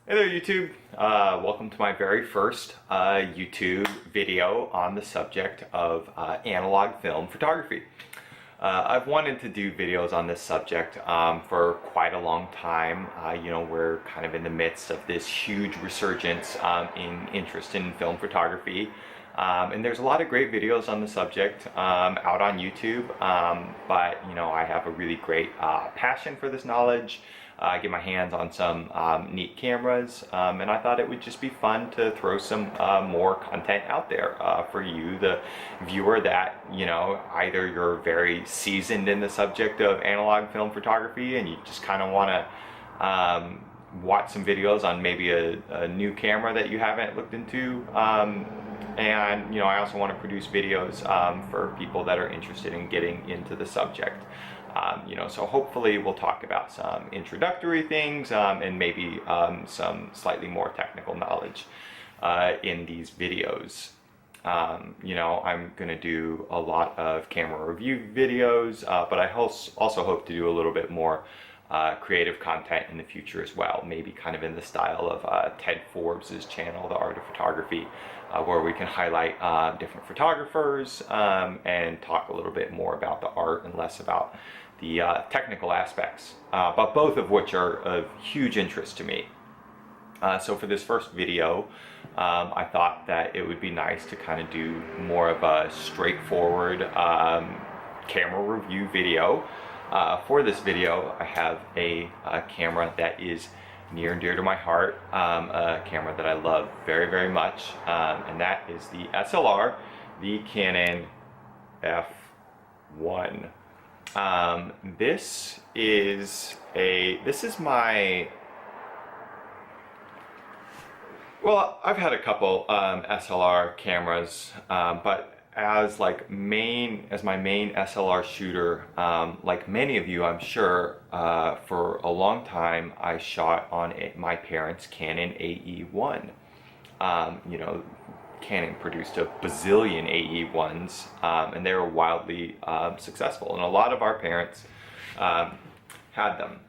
Hey there YouTube, welcome to my very first YouTube video on the subject of analog film photography. I've wanted to do videos on this subject for quite a long time. We're kind of in the midst of this huge resurgence in interest in film photography. And there's a lot of great videos on the subject out on YouTube, but I have a really great passion for this knowledge. I get my hands on some neat cameras, and I thought it would just be fun to throw some more content out there for you, the viewer, that either you're very seasoned in the subject of analog film photography and you just kind of want to watch some videos on maybe a new camera that you haven't looked into, and I also want to produce videos for people that are interested in getting into the subject. So hopefully we'll talk about some introductory things and maybe some slightly more technical knowledge in these videos. I'm going to do a lot of camera review videos, but I also hope to do a little bit more creative content in the future as well, maybe kind of in the style of Ted Forbes' channel, The Art of Photography, where we can highlight different photographers and talk a little bit more about the art and less about the technical aspects, but both of which are of huge interest to me. So for this first video, I thought that it would be nice to kind of do more of a straightforward camera review video. For this video, I have a camera that is near and dear to my heart, a camera that I love very, very much, and that is the SLR, the Canon F-1. This is my, well, I've had a couple SLR cameras, but as my main SLR shooter, like many of you, I'm sure, for a long time I shot on my parents' Canon AE1. Canon produced a bazillion AE1s, and they were wildly successful, and a lot of our parents had them.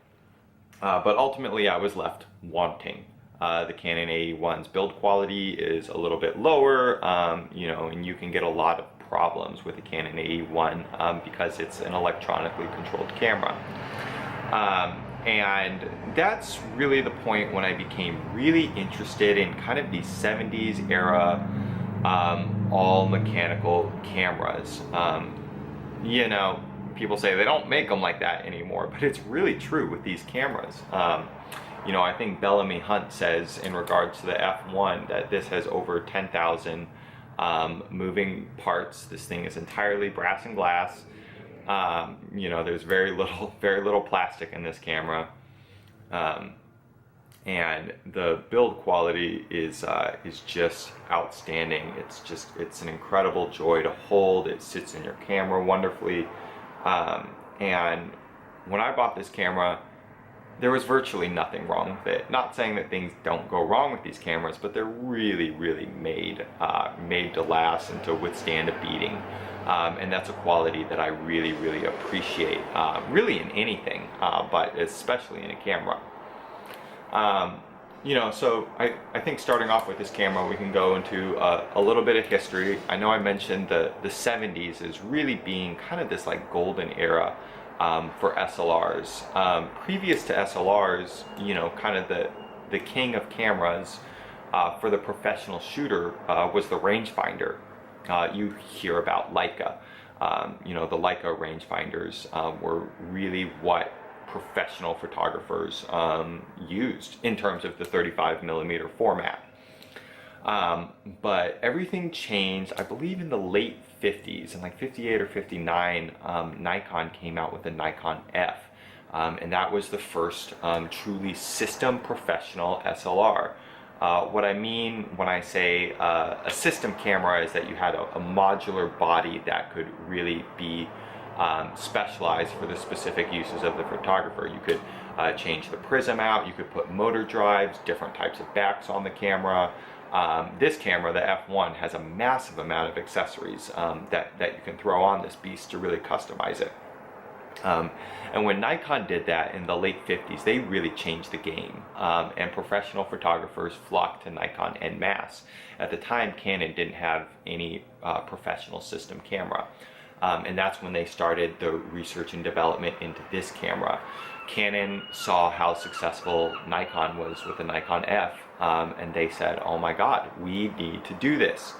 But ultimately I was left wanting. The Canon AE1's build quality is a little bit lower, and you can get a lot of problems with the Canon AE1 because it's an electronically controlled camera. And that's really the point when I became really interested in kind of these 70s era all mechanical cameras. People say they don't make them like that anymore, but it's really true with these cameras. I think Bellamy Hunt says in regards to the F-1 that this has over 10,000 moving parts. This thing is entirely brass and glass. There's very little plastic in this camera, and the build quality is just outstanding. It's an incredible joy to hold. It sits in your camera wonderfully, and when I bought this camera, there was virtually nothing wrong with it. Not saying that things don't go wrong with these cameras, but they're really, really made to last and to withstand a beating. And that's a quality that I really, really appreciate, really in anything, but especially in a camera. So I think starting off with this camera, we can go into a little bit of history. I know I mentioned the 70s as really being kind of this like golden era for SLRs. Previous to SLRs, kind of the king of cameras for the professional shooter was the rangefinder. You hear about Leica. The Leica rangefinders were really what professional photographers used in terms of the 35mm format. But everything changed, I believe, in the late 50s, in like 58 or 59, Nikon came out with the Nikon F, and that was the first truly system professional SLR. What I mean when I say a system camera is that you had a modular body that could really be specialized for the specific uses of the photographer. You could change the prism out, you could put motor drives, different types of backs on the camera. This camera, the F1, has a massive amount of accessories that you can throw on this beast to really customize it. And when Nikon did that in the late 50s, they really changed the game. And professional photographers flocked to Nikon en masse. At the time, Canon didn't have any professional system camera. And that's when they started the research and development into this camera. Canon saw how successful Nikon was with the Nikon F, and they said, oh my God, we need to do this.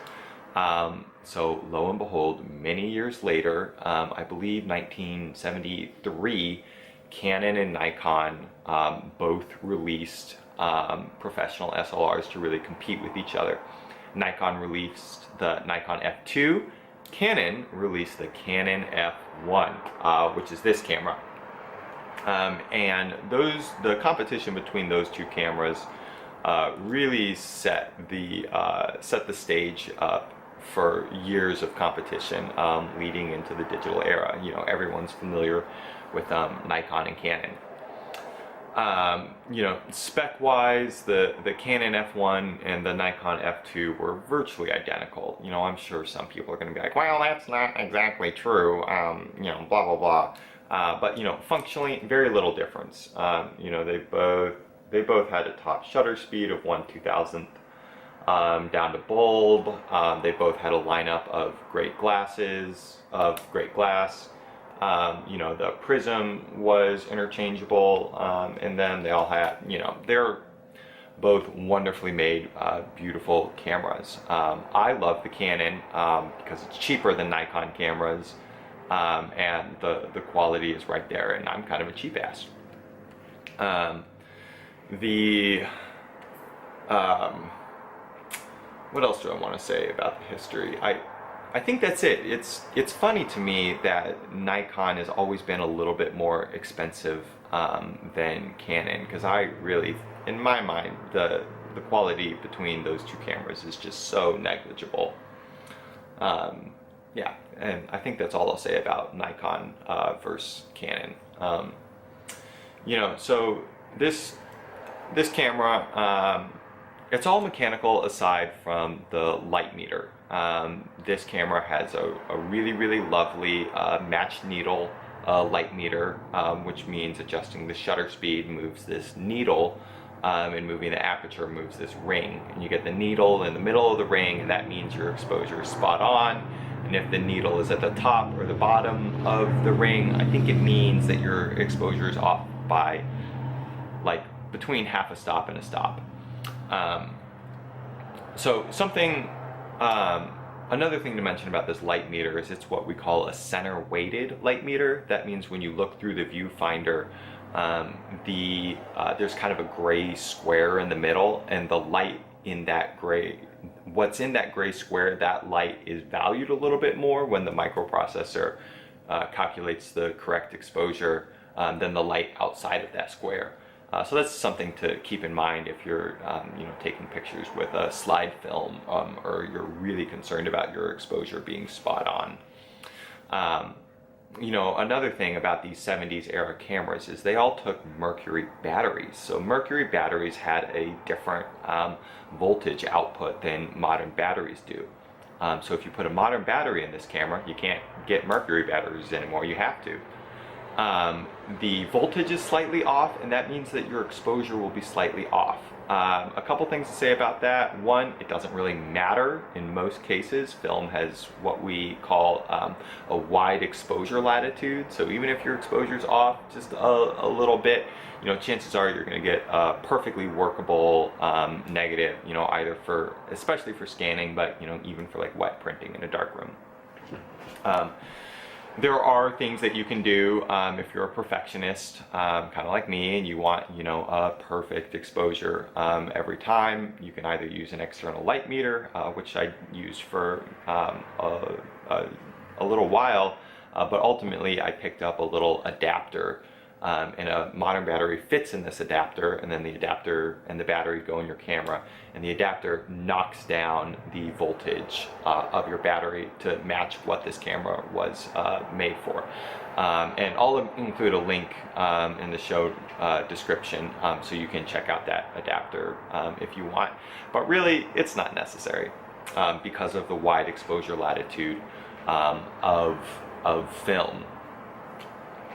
So lo and behold, many years later, I believe 1973, Canon and Nikon both released professional SLRs to really compete with each other. Nikon released the Nikon F2, Canon released the Canon F-1, which is this camera. And the competition between those two cameras really set the stage up for years of competition leading into the digital era. You know, everyone's familiar with Nikon and Canon. You know, spec-wise, the Canon F1 and the Nikon F2 were virtually identical. You know, I'm sure some people are going to be like, well, that's not exactly true, you know, blah, blah, blah. But, you know, functionally, very little difference. You know, they both had a top shutter speed of 1/2000th down to bulb. They both had a lineup of great glass. You know, the prism was interchangeable, and then they all had, you know, they're both wonderfully made, beautiful cameras. I love the Canon because it's cheaper than Nikon cameras, and the quality is right there, and I'm kind of a cheap ass. What else do I want to say about the history? I think that's it. It's funny to me that Nikon has always been a little bit more expensive than Canon, because I really, in my mind, the quality between those two cameras is just so negligible. Yeah, and I think that's all I'll say about Nikon versus Canon. You know, so this camera, it's all mechanical aside from the light meter. This camera has a really, really lovely matched needle light meter, which means adjusting the shutter speed moves this needle, and moving the aperture moves this ring. And you get the needle in the middle of the ring, and that means your exposure is spot on. And if the needle is at the top or the bottom of the ring, I think it means that your exposure is off by like between half a stop and a stop. So something, another thing to mention about this light meter is it's what we call a center weighted light meter. That means when you look through the viewfinder, there's kind of a gray square in the middle, and the light in that gray, what's in that gray square, that light is valued a little bit more when the microprocessor calculates the correct exposure than the light outside of that square. So that's something to keep in mind if you're you know, taking pictures with a slide film, or you're really concerned about your exposure being spot on. You know, another thing about these 70s era cameras is they all took mercury batteries. So mercury batteries had a different voltage output than modern batteries do. So if you put a modern battery in this camera, you can't get mercury batteries anymore, you have to. The voltage is slightly off, and that means that your exposure will be slightly off. A couple things to say about that. One, it doesn't really matter in most cases. Film has what we call a wide exposure latitude. So even if your exposure is off just a little bit, you know, chances are you're going to get a perfectly workable negative, you know, either especially for scanning, but, you know, even for like wet printing in a darkroom. There are things that you can do if you're a perfectionist, kind of like me, and you want, you know, a perfect exposure every time. You can either use an external light meter, which I used for a little while, but ultimately I picked up a little adapter, and a modern battery fits in this adapter, and then the adapter and the battery go in your camera, and the adapter knocks down the voltage of your battery to match what this camera was made for. And I'll include a link in the show description, so you can check out that adapter if you want. But really, it's not necessary because of the wide exposure latitude of film.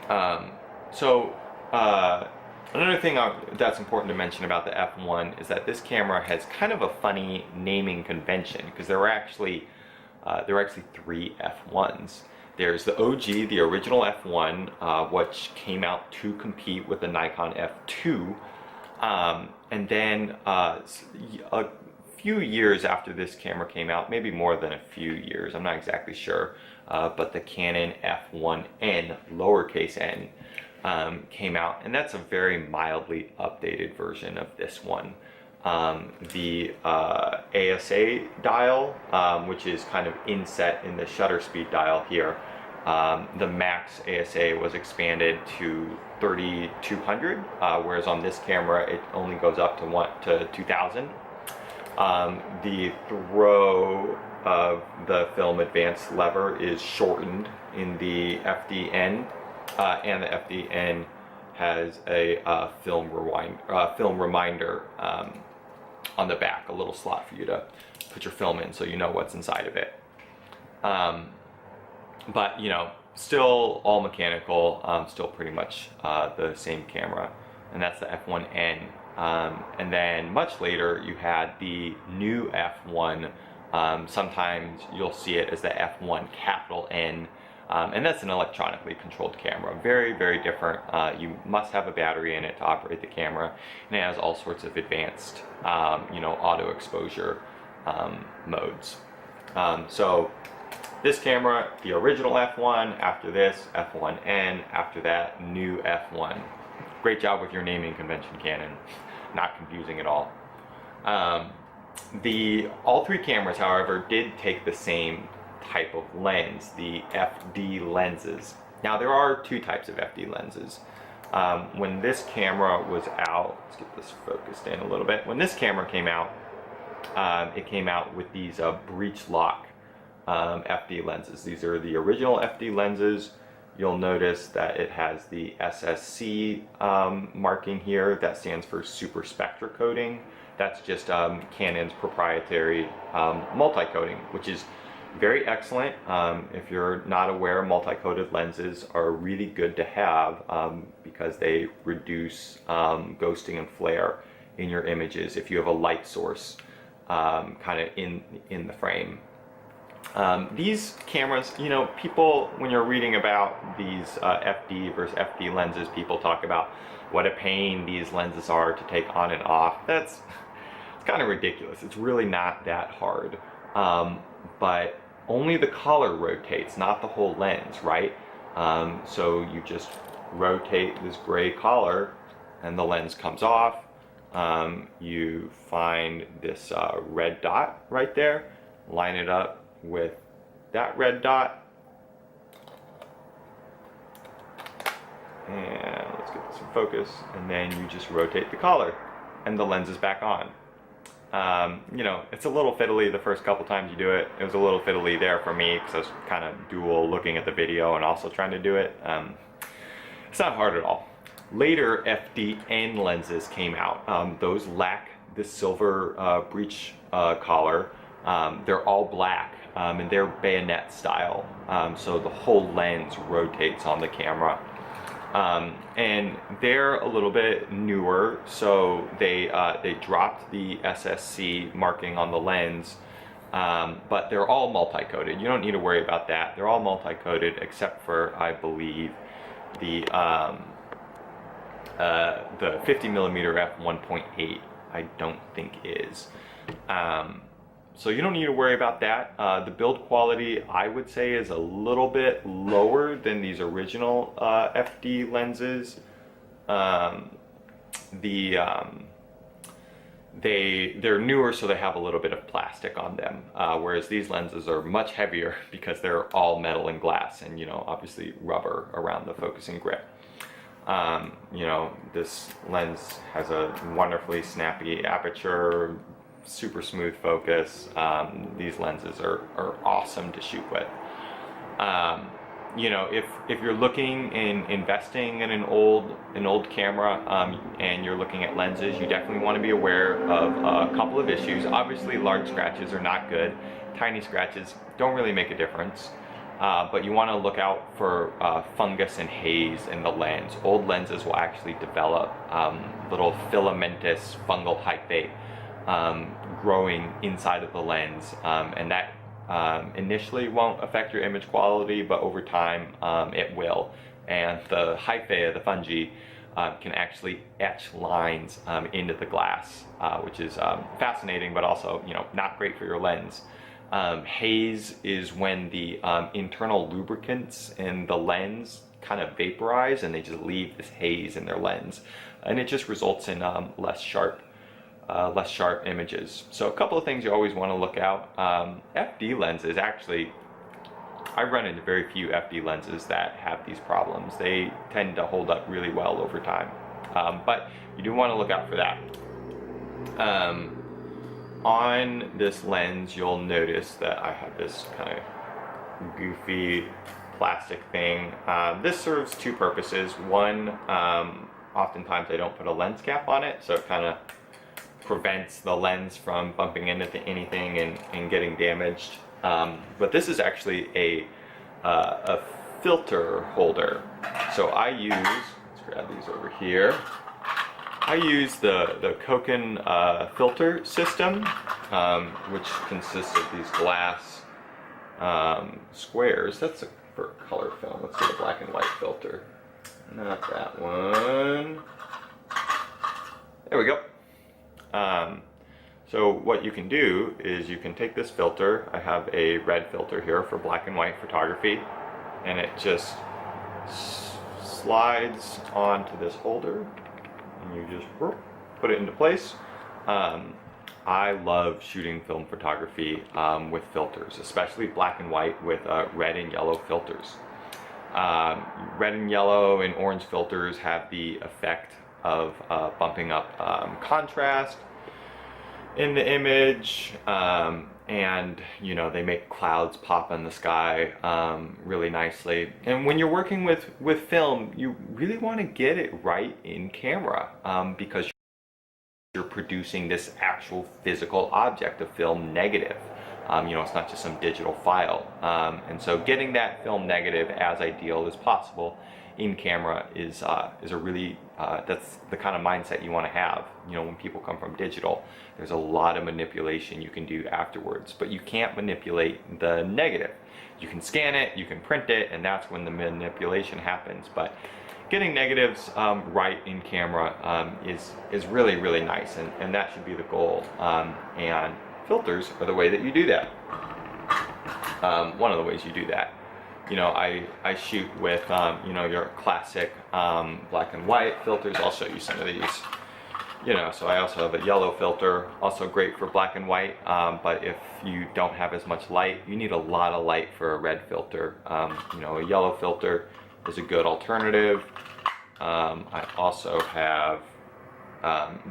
Um, so another thing that's important to mention about the F1 is that this camera has kind of a funny naming convention, because there were actually three F1s. There's the OG, the original F1, which came out to compete with the Nikon F2. And then a few years after this camera came out, maybe more than a few years, I'm not exactly sure, but the Canon F1N, lowercase n, came out, and that's a very mildly updated version of this one. The ASA dial, which is kind of inset in the shutter speed dial here, the max ASA was expanded to 3200, whereas on this camera it only goes up to 2000. The throw of the film advance lever is shortened in the FDN, and the FDN has a film reminder on the back, a little slot for you to put your film in so you know what's inside of it. But you know, still all mechanical, still pretty much the same camera, and that's the F1N. And then much later you had the new F1. Sometimes you'll see it as the F1 capital N, and that's an electronically controlled camera. Very, very different. You must have a battery in it to operate the camera, and it has all sorts of advanced, you know, auto exposure modes. So this camera, the original F1, after this, F1N, after that, new F1. Great job with your naming convention, Canon. Not confusing at all. All three cameras, however, did take the same type of lens, the FD lenses. Now, there are two types of FD lenses. When this camera was out, let's get this focused in a little bit. When this camera came out, it came out with these breech lock FD lenses. These are the original FD lenses. You'll notice that it has the SSC marking here. That stands for super spectra coating. That's just Canon's proprietary multi-coating, which is very excellent. If you're not aware, multi-coated lenses are really good to have because they reduce ghosting and flare in your images if you have a light source kind of in the frame. These cameras, you know, people, when you're reading about these FD versus FD lenses, people talk about what a pain these lenses are to take on and off. It's kind of ridiculous. It's really not that hard. But only the color rotates, not the whole lens, right? So you just rotate this gray collar and the lens comes off. You find this red dot right there, line it up with that red dot, and let's get this in focus, and then you just rotate the collar and the lens is back on. You know, it's a little fiddly the first couple times you do it. It was a little fiddly there for me because I was kind of dual looking at the video and also trying to do it. It's not hard at all. Later FDN lenses came out. Those lack this silver breech collar. They're all black, and they're bayonet style, so the whole lens rotates on the camera. And they're a little bit newer, so they dropped the SSC marking on the lens, but they're all multi-coated. You don't need to worry about that. They're all multi-coated except for, I believe, the 50mm f1.8 I don't think is. So you don't need to worry about that. The build quality, I would say, is a little bit lower than these original FD lenses. They're newer, so they have a little bit of plastic on them, whereas these lenses are much heavier because they're all metal and glass, and, you know, obviously rubber around the focusing grip. You know, this lens has a wonderfully snappy aperture, super smooth focus. These lenses are awesome to shoot with. You know, if you're looking in investing in an old camera, and you're looking at lenses, you definitely want to be aware of a couple of issues. Obviously, large scratches are not good. Tiny scratches don't really make a difference. but you want to look out for fungus and haze in the lens. Old lenses will actually develop little filamentous fungal hyphae growing inside of the lens, and that initially won't affect your image quality, but over time it will. And the hyphae of the fungi can actually etch lines into the glass, which is fascinating, but also, you know, not great for your lens. Haze is when the internal lubricants in the lens kind of vaporize and they just leave this haze in their lens, and it just results in less sharp images. So a couple of things you always want to look out. FD lenses, actually, I've run into very few FD lenses that have these problems. They tend to hold up really well over time, but you do want to look out for that. On this lens, you'll notice that I have this kind of goofy plastic thing. This serves two purposes. One, oftentimes I don't put a lens cap on it, so it kind of prevents the lens from bumping into anything and getting damaged. But this is actually a filter holder. So I use, let's grab these over here. I use the Canon filter system, which consists of these glass squares. That's for color film. Let's get a black and white filter. Not that one. There we go. So what you can do is you can take this filter. I have a red filter here for black and white photography, and it just slides onto this holder, and you just put it into place. I love shooting film photography with filters, especially black and white with red and yellow filters. Red and yellow and orange filters have the effect of bumping up contrast in the image, and you know, they make clouds pop in the sky really nicely. And when you're working with film, you really want to get it right in camera, because you're producing this actual physical object, a film negative. You know, it's not just some digital file. And so getting that film negative as ideal as possible in camera is a really, that's the kind of mindset you want to have. You know, when people come from digital, there's a lot of manipulation you can do afterwards, but you can't manipulate the negative. You can scan it, you can print it, and that's when the manipulation happens. But getting negatives right in camera is really, really nice, and that should be the goal. And filters are the way that you do that. One of the ways you do that. You know, I shoot with, you know, your classic black and white filters. I'll show you some of these. You know, so I also have a yellow filter, also great for black and white, but if you don't have as much light, you need a lot of light for a red filter. You know, a yellow filter is a good alternative. I also have,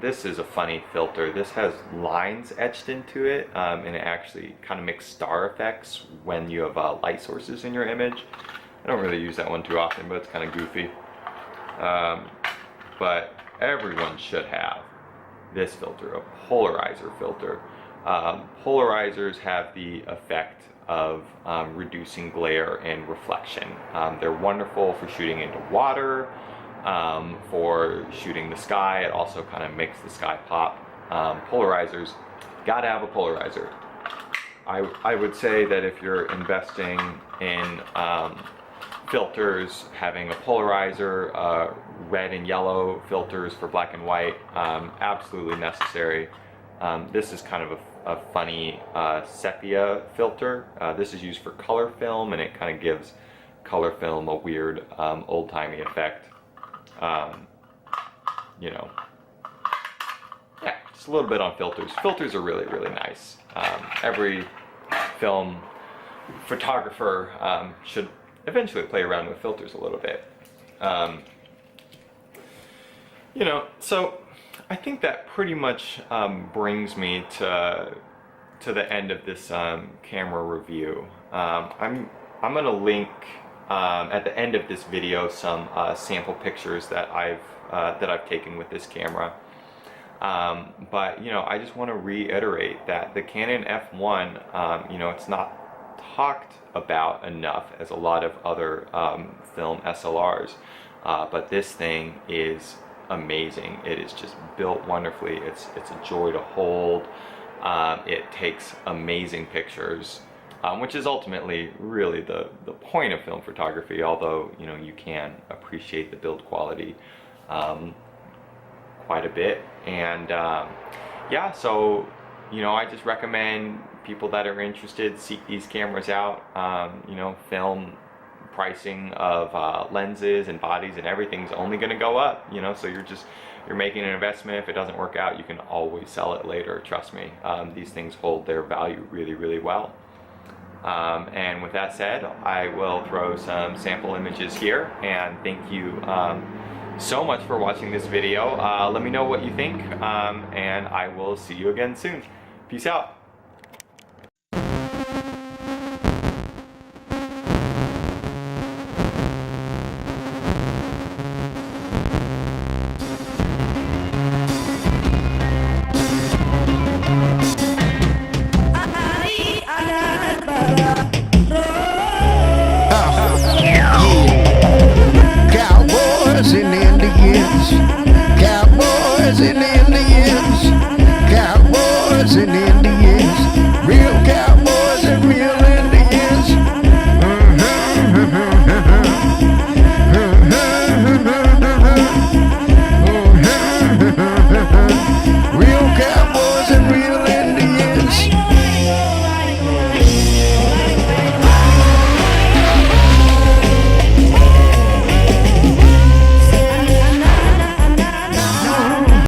this is a funny filter. This has lines etched into it, and it actually kind of makes star effects when you have light sources in your image. I don't really use that one too often, but it's kind of goofy. But everyone should have this filter, a polarizer filter. Polarizers have the effect of reducing glare and reflection. They're wonderful for shooting into water, for shooting the sky. It also kind of makes the sky pop. Polarizers, gotta have a polarizer. I would say that if you're investing in filters, having a polarizer, red and yellow filters for black and white, absolutely necessary. This is kind of a funny sepia filter. This is used for color film, and it kind of gives color film a weird old-timey effect. You know, yeah, just a little bit on filters. Filters are really, really nice. Every film photographer should eventually play around with filters a little bit. You know, so I think that pretty much brings me to the end of this camera review. I'm going to link at the end of this video some sample pictures that I've taken with this camera. But you know, I just want to reiterate that the Canon F-1, you know, it's not talked about enough as a lot of other film SLRs, but this thing is amazing. It is just built wonderfully. It's a joy to hold. It takes amazing pictures, which is ultimately really the point of film photography, although you can appreciate the build quality quite a bit. And yeah, so I just recommend people that are interested seek these cameras out. Film pricing of lenses and bodies and everything's only going to go up, so you're making an investment. If it doesn't work out, you can always sell it later, trust me. These things hold their value really, really well. And with that said, I will throw some sample images here, and thank you so much for watching this video. Let me know what you think, and I will see you again soon. Peace out.